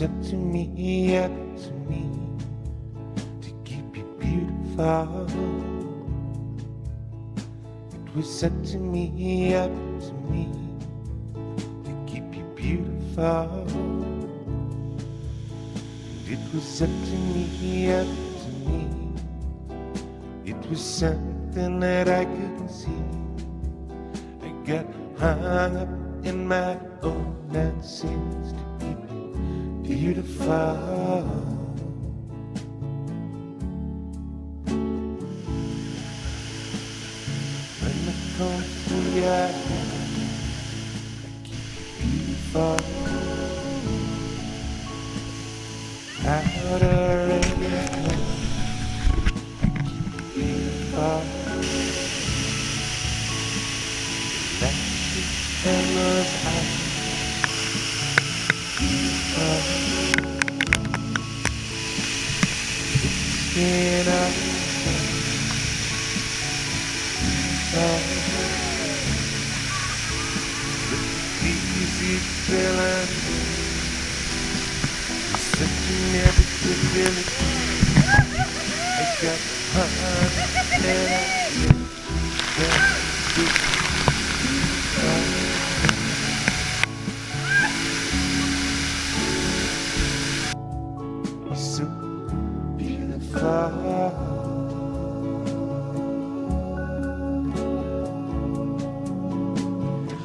up to me, up to me, to keep you beautiful. It was up to me, up to me, to keep you beautiful. It was up to me, up to me. It was something that I couldn't see. I got hung up in my own nonsense to keep you beautiful. When I come through your eyes, I keep you beautiful. Outer and beautiful. Lashes and those eyes. Beautiful. Skin up. Easy feeling. Such an inevitability. I got hung and I you're so beautiful.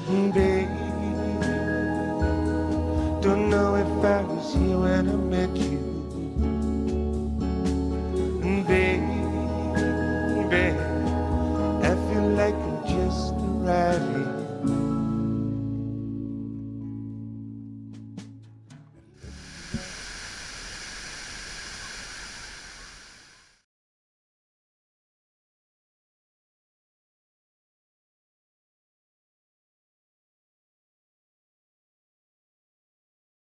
Baby, don't know if I was here when I met you.